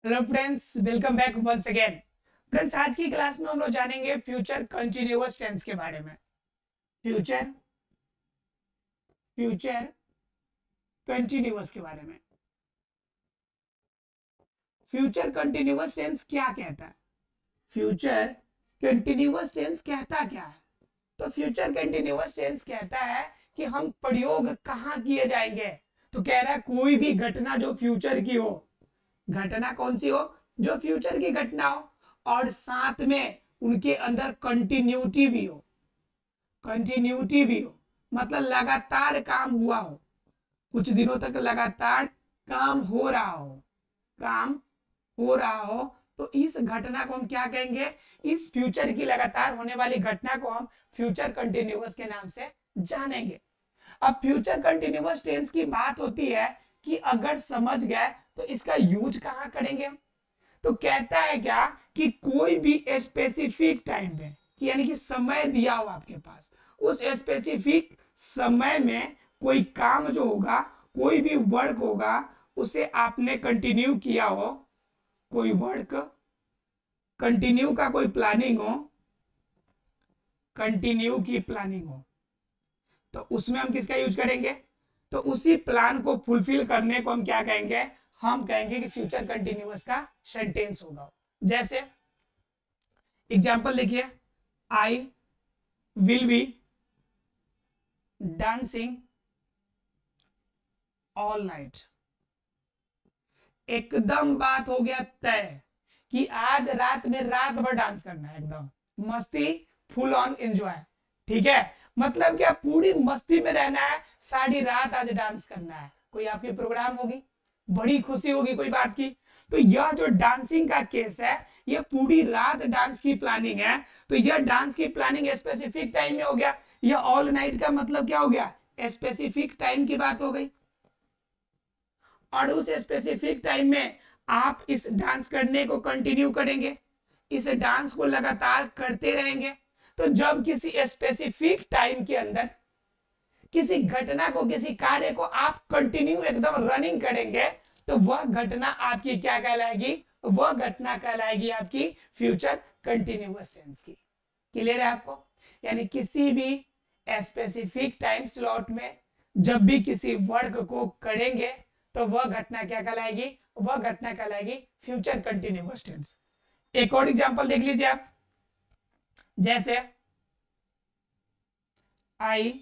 Hello friends, welcome back once again. Friends, आज की class में हम लोग जानेंगे फ्यूचर कंटिन्यूअस टेंस के बारे में। फ्यूचर फ्यूचर कंटिन्यूअस के बारे में। फ्यूचर कंटिन्यूअस टेंस क्या कहता है? फ्यूचर कंटिन्यूअस टेंस कहता क्या है? तो फ्यूचर कंटिन्यूअस टेंस कहता है कि हम प्रयोग कहाँ किए जाएंगे। तो कह रहा है कोई भी घटना जो फ्यूचर की हो, घटना कौन सी हो? जो फ्यूचर की घटना हो, और साथ में उनके अंदर कंटिन्यूटी भी हो, मतलब लगातार काम हुआ हो, कुछ दिनों तक लगातार काम हो रहा हो, काम हो रहा हो। तो इस घटना को हम क्या कहेंगे? इस फ्यूचर की लगातार होने वाली घटना को हम फ्यूचर कंटिन्यूअस के नाम से जानेंगे। अब फ्यूचर कंटिन्यूअस टेंस की बात होती है कि अगर समझ गए तो इसका यूज कहां करेंगे हम? तो कहता है क्या कि कोई भी स्पेसिफिक टाइम पे, कि यानी कि समय दिया हो आपके पास, उस स्पेसिफिक समय में कोई काम जो होगा, कोई भी वर्क होगा, उसे आपने कंटिन्यू किया हो, कोई वर्क कंटिन्यू का कोई प्लानिंग हो, कंटिन्यू की प्लानिंग हो, तो उसमें हम किसका यूज करेंगे? तो उसी प्लान को फुलफिल करने को हम क्या कहेंगे? हम कहेंगे कि फ्यूचर कंटिन्यूअस का सेंटेंस होगा। जैसे एग्जाम्पल देखिए, आई will B dancing all night. एकदम बात हो गया तय कि आज रात में रात भर डांस करना है, एकदम मस्ती, फुल ऑन एंजॉय। ठीक है, मतलब क्या, पूरी मस्ती में रहना है, सारी रात आज डांस करना है। कोई आपकी प्रोग्राम होगी, बड़ी खुशी होगी कोई बात की, तो यह जो डांसिंग का केस है, यह पूरी रात डांस की प्लानिंग है। तो यह डांस की प्लानिंग स्पेसिफिक टाइम में हो गया। यह ऑल नाइट का मतलब क्या हो गया? स्पेसिफिक टाइम की बात हो गई, और उस स्पेसिफिक टाइम में आप इस डांस करने को कंटिन्यू करेंगे, इस डांस को लगातार करते रहेंगे। तो जब किसी स्पेसिफिक टाइम के अंदर किसी घटना को, किसी कार्य को आप कंटिन्यू एकदम रनिंग करेंगे, तो वह घटना आपकी क्या कहलाएगी? वह घटना कहलाएगी आपकी फ्यूचर कंटिन्यूअस टेंस की। क्लियर है आपको? यानी किसी भी स्पेसिफिक टाइम स्लॉट में जब भी किसी वर्क को करेंगे, तो वह घटना क्या कहलाएगी? वह घटना कहलाएगी फ्यूचर कंटिन्यूअस टेंस। एक और एग्जांपल देख लीजिए आप, जैसे आई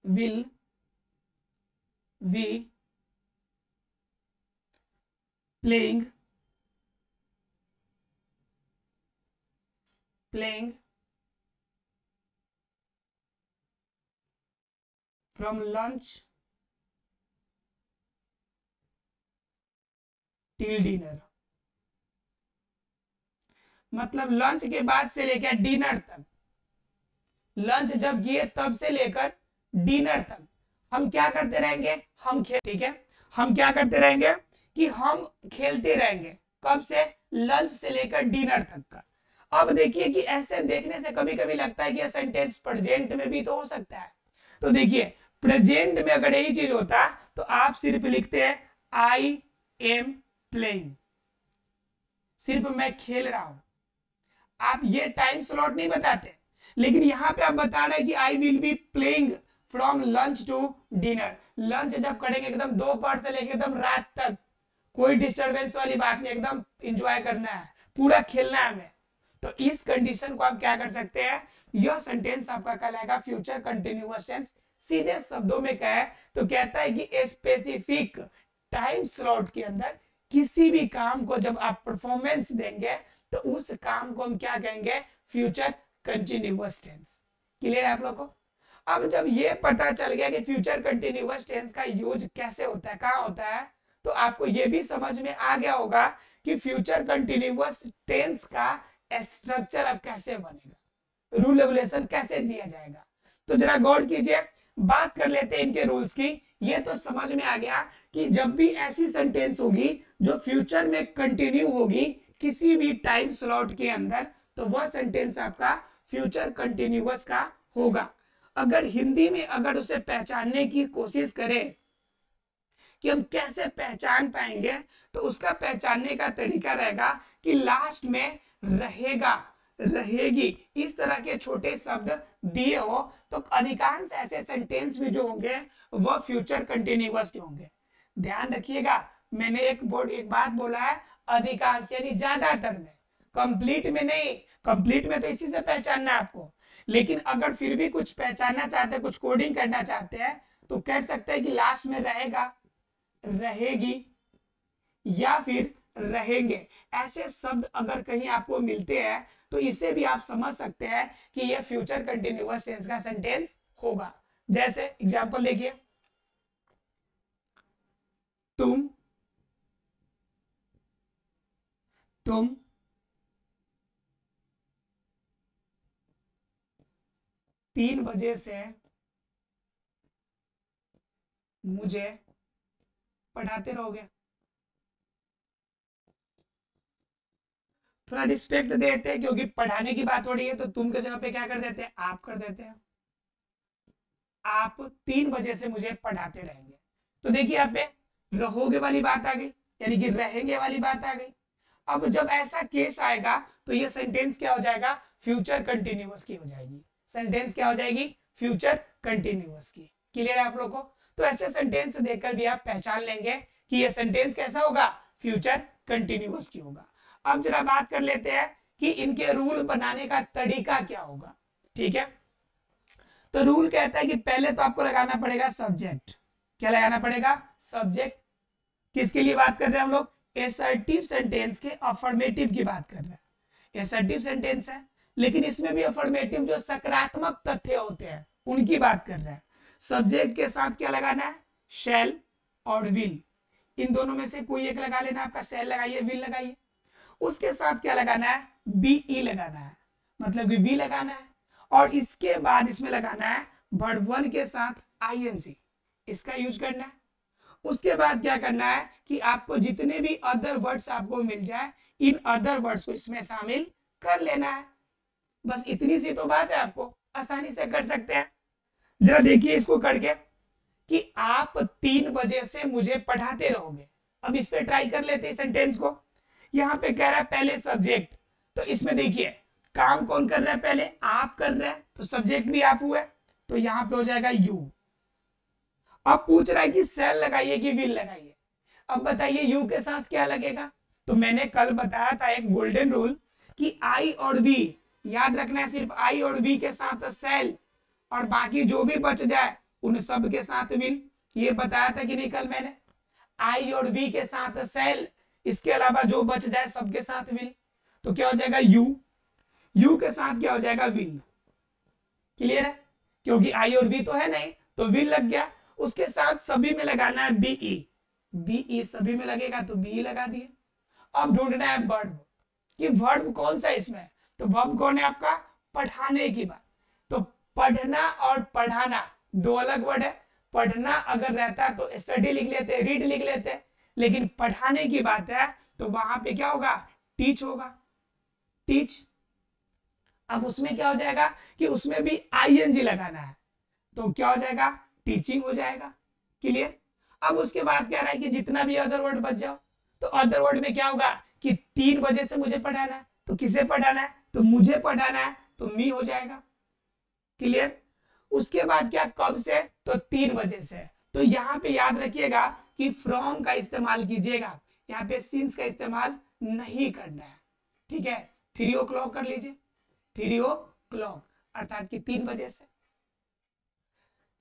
will be playing from lunch till dinner। मतलब लंच के बाद से लेकर डिनर तक, लंच जब किए तब से लेकर डिनर तक हम क्या करते रहेंगे? हम खेल, ठीक है, हम क्या करते रहेंगे कि हम खेलते रहेंगे। कब से? लंच से लेकर डिनर तक का। अब देखिए कि ऐसे देखने से कभी कभी लगता है कि यह सेंटेंस प्रेजेंट में भी तो हो सकता है। तो देखिए, प्रेजेंट में अगर यही चीज होता तो आप सिर्फ लिखते हैं आई एम प्लेइंग, सिर्फ मैं खेल रहा हूं, आप ये टाइम स्लॉट नहीं बताते। लेकिन यहां पे आप बता रहे हैं कि I will be playing from lunch to dinner. Lunch जब करेंगे एकदम दोपहर से लेकर एकदम रात तक, कोई डिस्टरबेंस वाली बात नहीं, एकदम इंजॉय करना है, पूरा खेलना है हमें। तो इस कंडीशन को आप क्या कर सकते हैं? यह सेंटेंस आपका कहलाएगा फ्यूचर कंटिन्यूअस टेंस। सीधे शब्दों में कहे तो कहता है कि स्पेसिफिक टाइम स्लॉट के अंदर किसी भी काम को जब आप परफॉर्मेंस देंगे, तो उस काम को हम क्या कहेंगे? Future continuous tense. क्लियर है आप लोग को? अब जब ये पता चल गया कि फ्यूचर कंटिन्यूअस टेंस का यूज कैसे होता है, कहां होता है, तो आपको ये भी समझ में आ गया होगा कि फ्यूचर कंटिन्यूअस टेंस का स्ट्रक्चर अब कैसे बनेगा, रूल रेगुलेशन कैसे दिया जाएगा। तो जरा गौर कीजिए, बात कर लेते हैं इनके रूल्स की। ये तो समझ में आ गया कि जब भी ऐसी सेंटेंस होगी जो फ्यूचर में कंटिन्यू होगी किसी भी टाइम स्लॉट के अंदर, तो वह सेंटेंस आपका फ्यूचर कंटिन्यूअस का होगा। अगर हिंदी में अगर उसे पहचानने की कोशिश करें कि हम कैसे पहचान पाएंगे, तो उसका पहचानने का तरीका रहेगा कि लास्ट में रहेगा, रहेगी, इस तरह के छोटे शब्द दिए हो तो अधिकांश ऐसे सेंटेंस भी जो होंगे वह फ्यूचर कंटिन्यूअस के होंगे। ध्यान रखिएगा, मैंने एक बात बोला है, अधिकांश यानी ज्यादातर में, कंप्लीट में नहीं। कंप्लीट में तो इसी से पहचानना है आपको, लेकिन अगर फिर भी कुछ पहचानना चाहते हैं, कुछ कोडिंग करना चाहते हैं, तो कह सकते हैं कि लास्ट में रहेगा, रहेगी या फिर रहेंगे। ऐसे शब्द अगर कहीं आपको मिलते हैं तो इससे भी आप समझ सकते हैं कि यह फ्यूचर कंटिन्यूअस टेंस का सेंटेंस होगा। जैसे एग्जांपल देखिए, तुम 3 बजे से मुझे पढ़ाते रहोगे। थोड़ा रिस्पेक्ट देते हैं क्योंकि पढ़ाने की बात हो रही है, तो तुम के जगह पे क्या कर देते हैं, आप कर देते हैं। आप 3 बजे से मुझे पढ़ाते रहेंगे। तो देखिए यहाँ पे रहोगे वाली बात आ गई, यानी कि रहेंगे वाली बात आ गई। अब जब ऐसा केस आएगा तो ये सेंटेंस क्या हो जाएगा, फ्यूचर कंटिन्यूअस की हो जाएगी। सेंटेंस क्या हो जाएगी, फ्यूचर कंटिन्यूअस की। क्लियर है आप लोग को? तो ऐसे सेंटेंस देखकर भी आप पहचान लेंगे कि ये सेंटेंस कैसा होगा, फ्यूचर कंटिन्यूअस की होगा। अब जरा बात कर लेते हैं कि इनके रूल बनाने का तरीका क्या होगा। ठीक है, तो रूल कहता है कि पहले तो आपको लगाना पड़ेगा सब्जेक्ट। क्या लगाना पड़ेगा, सब्जेक्ट। किसके लिए बात कर रहे हैं हम लोग, एसर्टिव सेंटेंस के अफर्मेटिव की बात कर रहे हैं। एसर्टिव सेंटेंस है, लेकिन इसमें भी अफर्मेटिव जो सकारात्मक तथ्य होते हैं उनकी बात कर रहे हैं। सब्जेक्ट के साथ क्या लगाना है, शैल और विल, इन दोनों में से कोई एक लगा लेना। आपका शैल लगाइए, विल लगाइए। उसके साथ क्या लगाना है, बीई लगाना है, मतलब कि वी लगाना है। और इसके बाद इसमें लगाना है वर्ब वन के साथ आईएनसी, इसका यूज करना है। उसके बाद क्या करना है कि आपको जितने भी अदर वर्ड्स आपको मिल जाए, इन अदर वर्ड्स को इसमें शामिल कर लेना है। बस इतनी सी तो बात है, आपको आसानी से कर सकते हैं। जरा देखिए इसको करके कि आप 3 बजे से मुझे पढ़ाते रहोगे। अब इस पे ट्राई कर लेते हैं सेंटेंस को। यहाँ पे कह रहा है पहले सब्जेक्ट, तो इसमें देखिए काम कौन कर रहा है, पहले आप कर रहे हैं, तो सब्जेक्ट भी आप हुए, तो यहाँ पे हो जाएगा यू। अब पूछ रहा है कि सेल लगाइए कि विल लगाइए। अब बताइए यू के साथ क्या लगेगा, तो मैंने कल बताया था एक गोल्डन रूल कि आई और वी, याद रखना है सिर्फ आई और वी के साथ सेल, और बाकी जो भी बच जाए उन सब के साथ विल। ये बताया था कि नहीं कल मैंने, आई और वी के साथ सेल, इसके अलावा जो बच जाए सबके साथ विल। तो क्या हो जाएगा यू, यू के साथ क्या हो जाएगा विल। क्लियर है, क्योंकि आई और वी तो है नहीं, तो विल लग गया। उसके साथ सभी में लगाना है बीई, बीई सभी में लगेगा तो बी लगा दिए। अब ढूंढना है वर्ब, कि वर्ब कौन सा इसमें, तो वर्ब कौन है आपका, पढ़ाने की बात। तो पढ़ना और पढ़ाना दो अलग वर्ड है। पढ़ना अगर रहता तो स्टडी लिख लेते, रीड लिख लेते, लेकिन पढ़ाने की बात है तो वहां पे क्या होगा, टीच होगा, टीच। अब उसमें क्या हो जाएगा कि उसमें भी आईएनजी लगाना है, तो क्या हो जाएगा, टीचिंग हो जाएगा। क्लियर। अब उसके बाद कह रहा है कि जितना भी अदर वर्ड बच जाओ, तो अदर वर्ड में क्या होगा कि 3 बजे से मुझे पढ़ाना है, तो किसे पढ़ाना है, तो मुझे पढ़ाना है, तो मी हो जाएगा। क्लियर। उसके बाद क्या, कब से, तो 3 बजे से। तो यहाँ पे याद रखिएगा कि फ्रॉम का इस्तेमाल कीजिएगा, यहाँ पे सिंस का इस्तेमाल नहीं करना है। ठीक है, 3 o'clock कर लीजिए, 3 o'clock अर्थात कि 3 बजे से।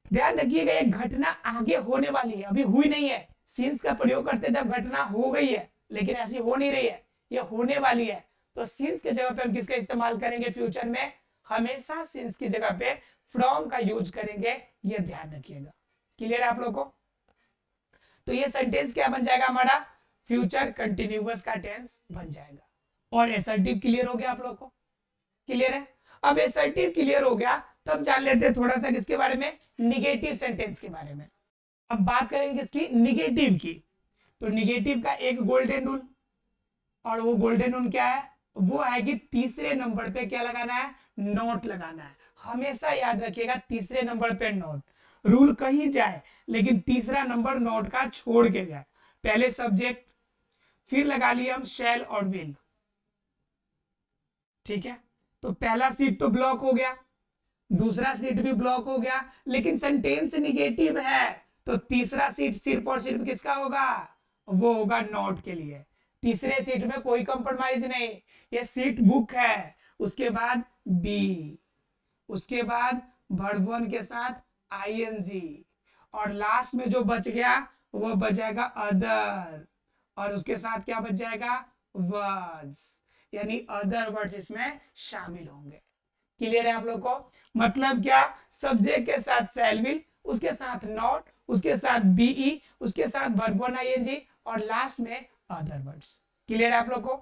ध्यान रखिएगा एक घटना आगे होने वाली है, अभी हुई नहीं है। सिंस का प्रयोग करते जब घटना हो गई है, लेकिन ऐसी हो नहीं रही है, ये होने वाली है, तो सिंस के जगह पे हम किसका इस्तेमाल करेंगे फ्यूचर में, हमेशा सिंस की जगह पे फ्रॉम का यूज करेंगे, ये ध्यान रखिएगा। क्लियर है आप लोगों को? तो ये सेंटेंस क्या बन जाएगा हमारा, फ्यूचर कंटिन्यूअस का टेंस बन जाएगा। और एसर्टिव क्लियर हो गया आप लोगों को? क्लियर है। अब एसर्टिव क्लियर हो गया, तब जान लेते हैं थोड़ा सा किसके बारे में, निगेटिव सेंटेंस के बारे में। अब बात करेंगे किसकी, निगेटिव की। तो निगेटिव का एक गोल्डन रूल, और वो गोल्डन रूल क्या है, वो है कि तीसरे नंबर पे क्या लगाना है, नोट लगाना है। हमेशा याद रखिएगा तीसरे नंबर पे नोट। रूल कहीं जाए, लेकिन तीसरा नंबर नॉट का छोड़ के जाए। पहले सब्जेक्ट, फिर लगा लिया हम शैल और विल। ठीक है, तो पहला सीट तो ब्लॉक हो गया, दूसरा सीट भी ब्लॉक हो गया, लेकिन सेंटेंस निगेटिव है, तो तीसरा सीट सिर्फ और सिर्फ किसका होगा? वो होगा नॉट के लिए। तीसरे सीट में कोई कंप्रोमाइज नहीं, ये सीट बुक है। उसके बाद बी, उसके बाद वर्ब वन के साथ आईएनजी, और लास्ट में जो बच गया वो बच जाएगा अदर, और उसके साथ क्या बच जाएगा? वर्ड्स, यानी अदर वर्ड्स इसमें शामिल होंगे। क्लियर है आप लोग को? मतलब क्या? सब्जेक्ट के साथ शैल विल, उसके साथ नॉट, उसके साथ बीई, उसके साथ वर्ब वन आईएनजी, और लास्ट में अदर वर्ड्स। क्लियर है आप लोग को?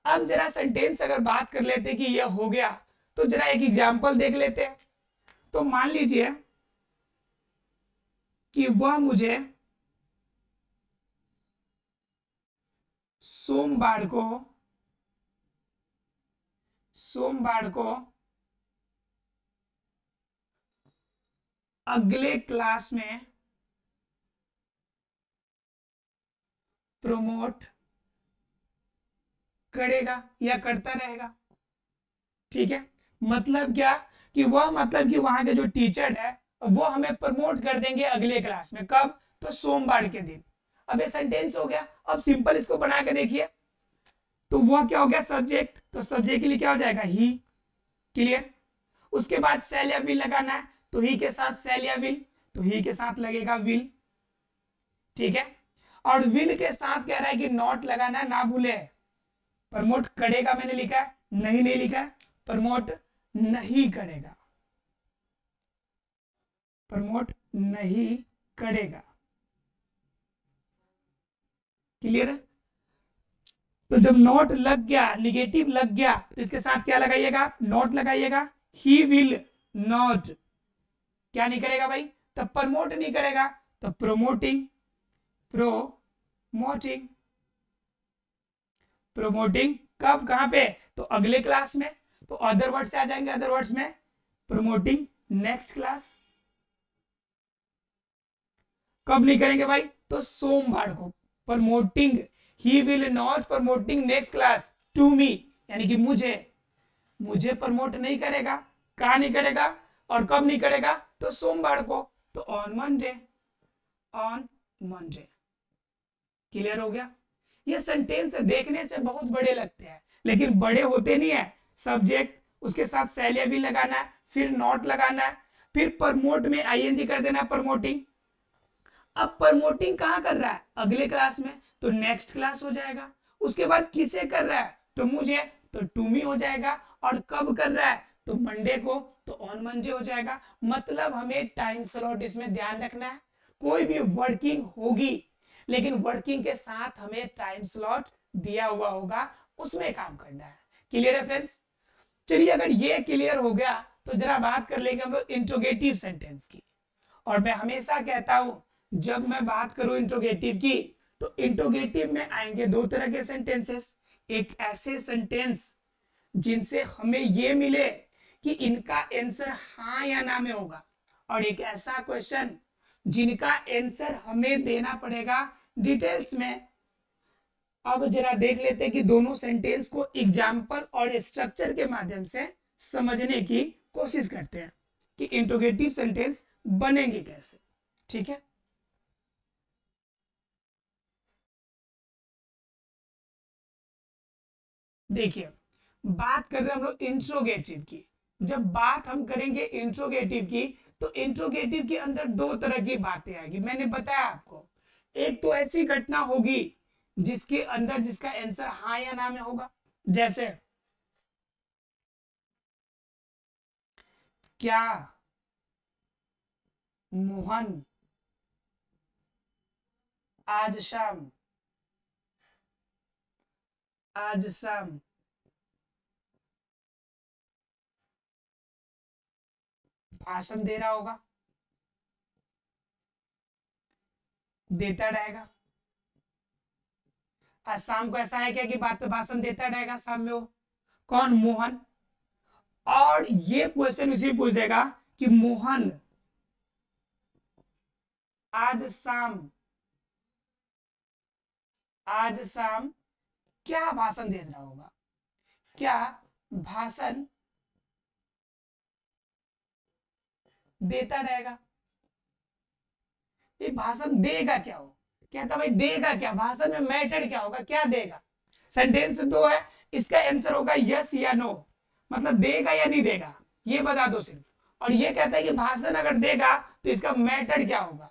अब जरा सेंटेंस अगर बात कर लेते कि यह हो गया, तो जरा एक एग्जांपल देख लेते हैं। तो मान लीजिए कि वह मुझे सोमवार को अगले क्लास में प्रमोट करेगा या करता रहेगा। ठीक है, मतलब क्या? कि वह, मतलब कि वहां के जो टीचर है वो हमें प्रमोट कर देंगे अगले क्लास में। कब? तो सोमवार के दिन। अब ये सेंटेंस हो गया। अब सिंपल इसको बना के देखिए, तो वह क्या हो गया? सब्जेक्ट, तो सब्जेक्ट के लिए क्या हो जाएगा? ही। क्लियर? उसके बाद शैल या विल लगाना है, तो ही के साथ शैल या विल, तो ही के साथ लगेगा विल। ठीक है, और विल के साथ कह रहा है कि नॉट लगाना है, ना भूले। प्रमोट करेगा मैंने लिखा है, नहीं लिखा है, प्रमोट नहीं करेगा, प्रमोट नहीं करेगा। क्लियर है? तो जब नॉट लग गया, निगेटिव लग गया, तो इसके साथ क्या लगाइएगा? नॉट लगाइएगा। ही विल नॉट क्या नहीं करेगा भाई? तब प्रमोट नहीं करेगा, तो प्रोमोटिंग, प्रोमोटिंग, प्रोमोटिंग। कब, कहां पे? तो अगले क्लास में। तो अदर वर्ड से आ जाएंगे, अदर वर्ड्स में प्रोमोटिंग नेक्स्ट क्लास। कब नहीं करेंगे भाई? तो सोमवार को। प्रमोटिंग, ही will not promoting next class to me, यानी कि मुझे प्रमोट नहीं करेगा। कहा नहीं करेगा और कब नहीं करेगा? तो सोमवार को, तो on Monday, on Monday. Clear हो गया? ये सेंटेंस देखने से बहुत बड़े लगते हैं, लेकिन बड़े होते नहीं है। सब्जेक्ट, उसके साथ शैल भी लगाना है, फिर नॉट लगाना है, फिर प्रमोट में आईएनजी कर देना है, प्रमोटिंग। अब प्रमोटिंग कहां कर रहा है? अगले क्लास में, तो नेक्स्ट क्लास हो जाएगा। उसके बाद किसे कर रहा है? तो मुझे, तो टू मी हो जाएगा। और कब कर रहा है? तो मंडे को, तो ऑन मंडे हो जाएगा। मतलब हमें टाइम स्लॉट इसमें ध्यान रखना है। कोई भी वर्किंग होगी, लेकिन वर्किंग के साथ हमें टाइम स्लॉट दिया हुआ होगा, उसमें काम करना है। क्लियर है फ्रेंड्स? चलिए, अगर ये क्लियर हो गया तो जरा बात कर लेंगे हम लोग इंट्रोगेटिव सेंटेंस की। और मैं हमेशा कहता हूं, जब मैं बात करूं इंट्रोगेटिव की, तो इंट्रोगेटिव में आएंगे दो तरह के सेंटेंसेस। एक ऐसे सेंटेंस जिनसे हमें ये मिले कि इनका आंसर हाँ या ना में होगा, और एक ऐसा क्वेश्चन जिनका आंसर हमें देना पड़ेगा डिटेल्स में। अब जरा देख लेते हैं कि दोनों सेंटेंस को एग्जाम्पल और स्ट्रक्चर के माध्यम से समझने की कोशिश करते हैं कि इंट्रोगेटिव सेंटेंस बनेंगे कैसे। ठीक है, देखिए, बात कर रहे हैं हम लोग इंट्रोगेटिव की। जब बात हम करेंगे इंट्रोगेटिव की, तो इंट्रोगेटिव के अंदर दो तरह की बातें आएगी। मैंने बताया आपको, एक तो ऐसी घटना होगी जिसके अंदर जिसका आंसर हाँ या ना में होगा। जैसे, क्या मोहन आज शाम भाषण दे रहा होगा? देता रहेगा। आज शाम को ऐसा है क्या कि बात भाषण देता रहेगा शाम में? वो कौन? मोहन। और ये क्वेश्चन उसी पूछ देगा कि मोहन आज शाम क्या भाषण दे रहा होगा, क्या भाषण देता रहेगा। ये भाषण देगा क्या हो, कहता भाई देगा क्या, भाषण में मैटर क्या होगा, क्या देगा। सेंटेंस दो है, इसका आंसर होगा यस या नो, मतलब देगा या नहीं देगा ये बता दो सिर्फ। और ये कहता है कि भाषण अगर देगा तो इसका मैटर क्या होगा।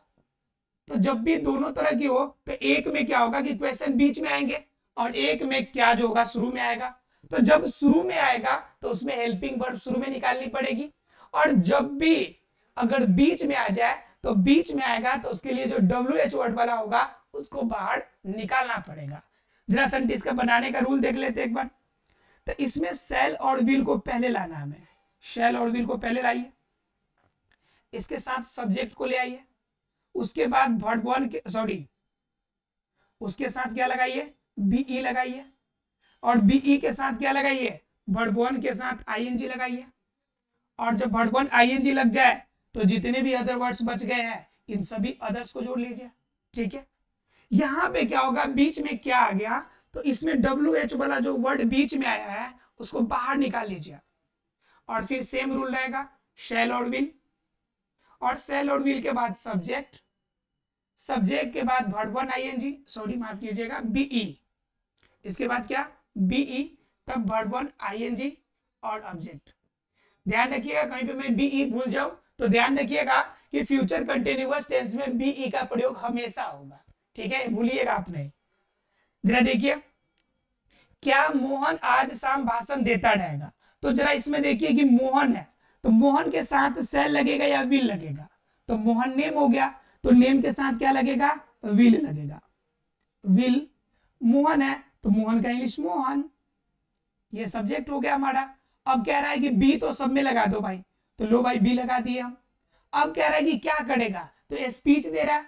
तो जब भी दोनों तरह की हो तो एक में क्या होगा कि क्वेश्चन बीच में आएंगे और एक में क्या जो होगा शुरू में आएगा। तो जब शुरू में आएगा तो उसमें हेल्पिंग वर्ब शुरू में निकालनी पड़ेगी, और जब भी अगर बीच में आ जाए तो बीच में आएगा तो उसके लिए जो WH वर्ड वाला होगा उसको बाहर निकालना पड़ेगा। जरा सेंटेंस का बनाने का रूल देख लेते एक बार। तो इसमें शैल और विल को पहले लाना, हमें शैल और विल को पहले लाइए, इसके साथ सब्जेक्ट को ले आइए, उसके बाद वर्ब वन के उसके साथ क्या लगाइए, बीई लगाइए, और बीई के साथ क्या लगाइए, वर्ब वन के साथ आईएनजी लगाइए। और जब वर्ब वन आईएनजी लग जाए तो जितने भी अदर वर्ड्स बच गए हैं इन सभी अदर्स को जोड़ लीजिए। ठीक है, यहां पे क्या होगा, बीच में क्या आ गया, तो इसमें WH वाला जो वर्ड बीच में आया है उसको बाहर निकाल लीजिए। और फिर सेम रूल रहेगा, शैल और विल, और शैल और विल के बाद सब्जेक्ट, सब्जेक्ट के बाद वर्ब वन आईएनजी, माफ कीजिएगा बीई, इसके बाद क्या बीई, तब वर्ब वन आईएनजी और ऑब्जेक्ट। ध्यान रखिएगा कहीं पे मैं बीई भूल जाऊं तो ध्यान रखिएगा कि फ्यूचर कंटिन्यूअस टेंस में बीई का प्रयोग हमेशा होगा। ठीक है, भूलिएगा आप नहीं। जरा देखिए, क्या मोहन आज शाम भाषण देता रहेगा। तो जरा इसमें देखिए कि मोहन है तो मोहन के साथ शैल लगेगा या विल लगेगा। तो मोहन नेम हो गया तो नेम के साथ क्या लगेगा, विल लगेगा। विल, मोहन है तो मोहन का इंग्लिश मोहन, ये सब्जेक्ट हो गया हमारा। अब कह रहा है कि बी तो सब में लगा दो भाई, तो लो भाई बी लगा दिए हम। अब कह रहा है कि क्या करेगा, तो स्पीच दे रहा है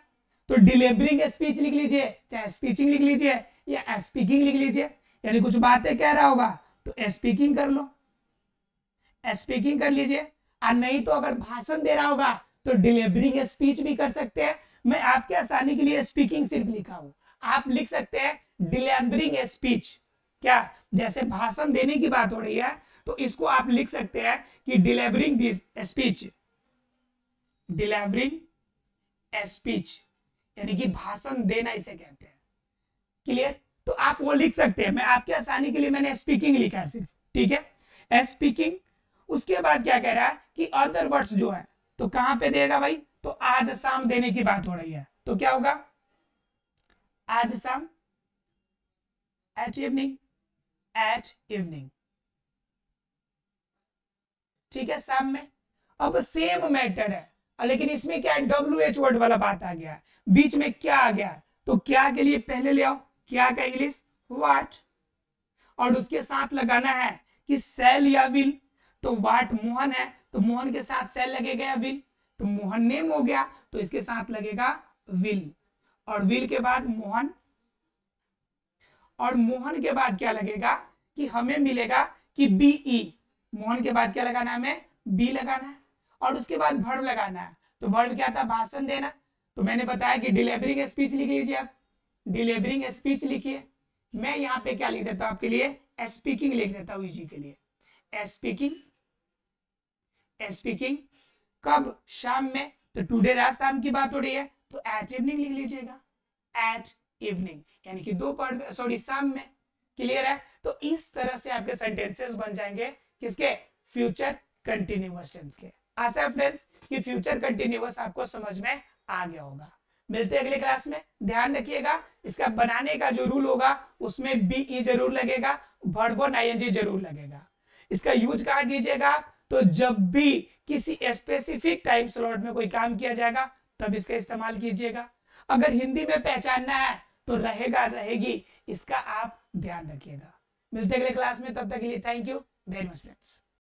तो डिलीवरिंग स्पीच लिख लीजिए, चाहे स्पीचिंग लिख लीजिए या स्पीकिंग लिख लीजिए, यानी कुछ बातें कह रहा होगा तो स्पीकिंग कर लो, स्पीकिंग कर लीजिए। और नहीं तो अगर भाषण दे रहा होगा तो डिलीवरिंग स्पीच भी कर सकते हैं। मैं आपके आसानी के लिए स्पीकिंग सिर्फ लिखा हूं, आप लिख सकते हैं डिलीवरिंग स्पीच। क्या, जैसे भाषण देने की बात हो रही है तो इसको आप लिख सकते हैं कि डिलीवरिंग स्पीच, डिलीवरिंग स्पीच यानी कि भाषण देना इसे कहते हैं। क्लियर, तो आप वो लिख सकते हैं, मैं आपके आसानी के लिए मैंने स्पीकिंग लिखा है सिर्फ। ठीक है, स्पीकिंग। उसके बाद क्या कह रहा है कि अदर वर्ड्स जो है तो कहां पे देगा भाई, तो आज शाम देने की बात हो रही है तो क्या होगा, आज शाम, एट इवनिंग, एट इवनिंग। ठीक है, शाम में। अब सेम मैटर है लेकिन इसमें क्या है, WH वर्ड वाला बात आ गया, बीच में क्या आ गया, तो क्या के लिए पहले ले आओ, क्या का इंग्लिश व्हाट, और उसके साथ लगाना है कि शैल या विल। तो व्हाट मोहन है तो मोहन के साथ शैल लगेगा या विल, तो मोहन नेम हो गया तो इसके साथ लगेगा विल, और विल के बाद मोहन, और मोहन के बाद क्या लगेगा कि हमें मिलेगा कि बीई, मोहन के बाद क्या लगाना है, हमें बी लगाना है, और उसके बाद वर्ब लगाना है। तो वर्ब क्या था, भाषण देना। तो मैंने बताया कि डिलीवरिंग स्पीच लिख लीजिए आप, डिलीवरिंग स्पीच लिखिए। मैं यहाँ पे क्या लिख देता हूं आपके लिए, स्पीकिंग लिख देता हूं इजी के लिए, स्पीकिंग। स्पीकिंग कब, शाम में, तो टुडे रात शाम की बात हो रही है तो एट इवनिंग लिख लीजिएगा, एट इवनिंग यानी कि दोपहर, शाम में। क्लियर है, तो इस तरह से आपके सेंटेंसेस बन जाएंगे किसके, फ्यूचर कंटिन्यूअस टेंस के। आशा है फ्रेंड्स कि फ्यूचर कंटिन्यूअस आपको समझ में आ गया होगा। मिलते हैं अगले क्लास में। ध्यान रखिएगा इसका बनाने का जो रूल होगा उसमें बीई जरूर लगेगा, वर्ब वन आईएनजी जरूर लगेगा। इसका यूज कहां कीजिएगा, तो जब भी किसी स्पेसिफिक टाइम स्लॉट में कोई काम किया जाएगा तब इसका इस्तेमाल कीजिएगा। अगर हिंदी में पहचानना है तो रहेगा रहेगी, इसका आप ध्यान रखिएगा। मिलते हैं अगले क्लास में, तब तक के लिए thank you very much friends.